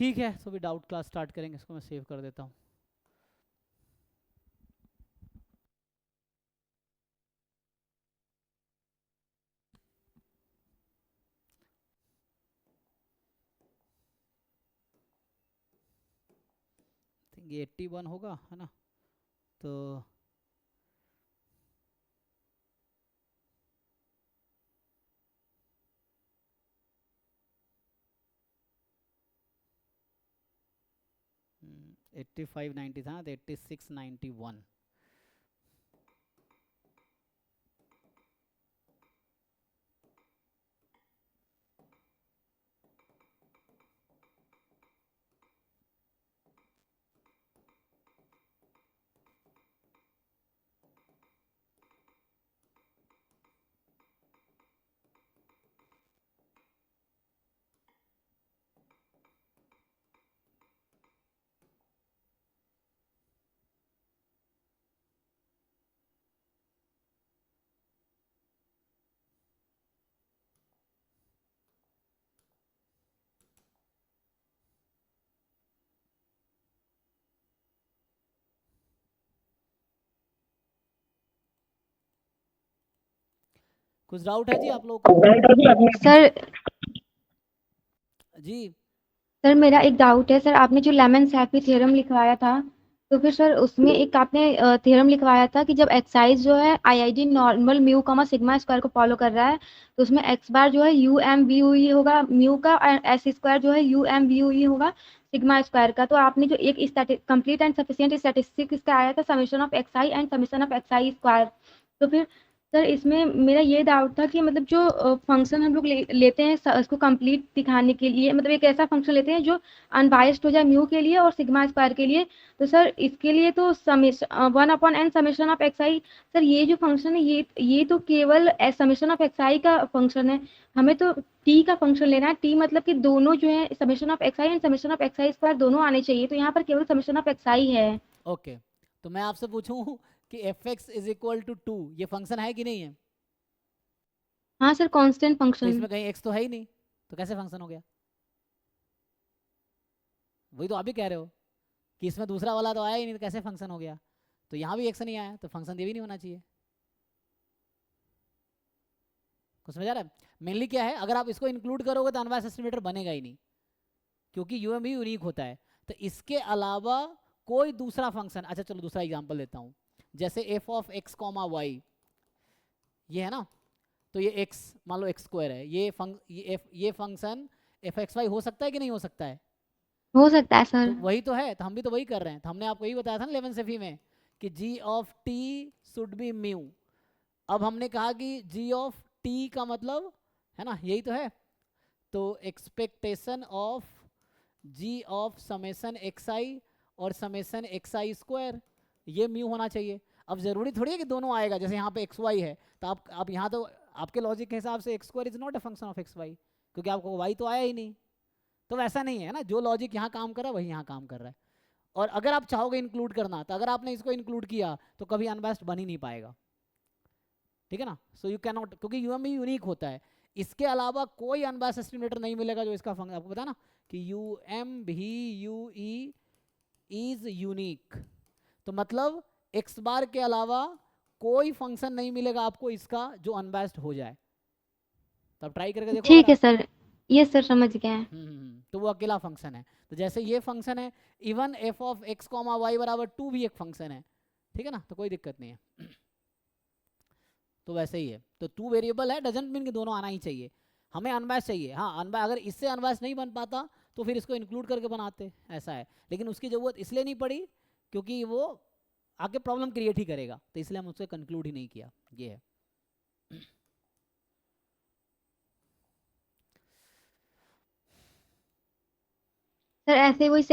ठीक है, तो भी डाउट क्लास स्टार्ट करेंगे, इसको मैं सेव कर देता हूँ। ये 81 होगा, है ना? तो हम्म, 8590 था तो 8691। कुछ डाउट है जी आप लोगों को? सर जी सर मेरा एक डाउट है सर, आपने जो लेमन सैफी थ्योरम लिखवाया था, तो फिर सर उसमें एक आपने थ्योरम लिखवाया था कि जब एक्साइज जो है IID normal mu comma sigma square को फॉलो कर रहा है, तो उसमें एक्स बार जो है U M V U E होगा म्यू का, और एस स्क्वायर जो है U M V U E होगा सिग्मा स्क्वायर का। तो आपने जो एक कंप्लीट एंड सफिशिएंट स्टैटिस्टिक इसका आया था, summation of x I and summation of x i square. तो फिर सर इसमें मेरा ये डाउट था कि मतलब जो फंक्शन हम लोग लेते हैं उसको कंप्लीट दिखाने के लिए, मतलब एक ऐसा फंक्शन लेते हैं जो अनबायस्ड हो जाए म्यू के लिए और सिग्मा स्क्वायर के लिए। तो सर इसके लिए तो summation 1/n summation of x I, sir ये जो फंक्शन है ये तो केवल समेशन ऑफ एक्स आई का फंक्शन है। हमें तो टी का फंक्शन लेना है, टी मतलब कि दोनों जो है summation of x I and summation of x i square दोनों आने चाहिए, तो यहाँ पर केवल समेशन ऑफ एक्स आई है। ओके, तो मैं आपसे पूछूं कि F X is equal to 2 ये फंक्शन है कि नहीं है? हाँ सर, कांस्टेंट तो फंक्शन। इसमें कहीं एक्स तो है ही नहीं, तो कैसे फंक्शन हो गया? वही तो आप भी कह रहे हो कि इसमें दूसरा वाला तो आया ही नहीं, तो कैसे फंक्शन हो गया? तो यहाँ भी एक्स नहीं आया, तो फंक्शन ये भी नहीं होना चाहिए। कुछ समझ आ रहा है? मेनली क्या है, अगर आप इसको इंक्लूड करोगे तो अनबायस्ड एस्टिमेटर बनेगा ही नहीं, क्योंकि यूएम भी यूनिक होता है। तो इसके अलावा कोई दूसरा फंक्शन, अच्छा चलो दूसरा एग्जांपल देता हूँ, जैसे F of X comma Y, ये है ना, तो ये x मान लो एक्स स्क्वायर है, ये फंक्शन एफ एक्स वाई हो सकता है कि नहीं हो सकता है? हो सकता है सर। तो वही तो है, तो हम भी तो वही कर रहे हैं। तो हमने आपको यही बताया था ना 11 सेफी में कि g of t should be mu. अब हमने कहा कि g ऑफ t का मतलब, है ना, यही तो है। तो expectation of g of summation x i और समेशन एक्स आई स्क्वायर, ये म्यू होना चाहिए। अब जरूरी थोड़ी है कि दोनों आएगा, जैसे यहाँ पे एक्स वाई है, तो आप यहाँ तो आपके लॉजिक के हिसाब से X square is not a function of X Y, क्योंकि आपको वाई तो आया ही नहीं। तो वैसा नहीं है ना, जो लॉजिक यहाँ काम कर रहा है वही यहाँ काम कर रहा है। और अगर आप चाहोगे इंक्लूड करना, तो अगर आपने इसको इंक्लूड किया तो कभी अनबैस्ड बन ही नहीं पाएगा, ठीक है ना? सो यू कैन नॉट, क्योंकि यूएम भी यूनिक होता है। इसके अलावा कोई अनबैस्ड एस्टिमेटर नहीं मिलेगा जो इसका फंक्शन, आपको पता ना कि यू एम भी यू ई इज यूनिक। तो मतलब एक्स बार के अलावा कोई फंक्शन नहीं मिलेगा आपको इसका जो अनबैस्ड हो जाए। तो आप ट्राई करके देखो अगर ठीक है आप, सर, ये सर समझ गए हैं। तो वो अकेला फंक्शन है। तो जैसे ये फंक्शन है, even F of X comma Y बराबर 2 भी एक फंक्शन है, ठीक है ना? तो कोई दिक्कत नहीं है। तो वैसे ही है, तो 2 वेरिएबल है डजंट मीन कि दोनों आना ही चाहिए। हमें अनबैस चाहिए, हाँ अनबैस, अगर इससे अनबैस नहीं बन पाता तो फिर इसको इंक्लूड करके बनाते, ऐसा है। लेकिन उसकी ज़रूरत इसलिए नहीं पड़ी क्योंकि वो आगे प्रॉब्लम क्रिएट ही करेगा, तो इसलिए हम उससे कंक्लूड ही नहीं किया, ये है। सर ऐसे वही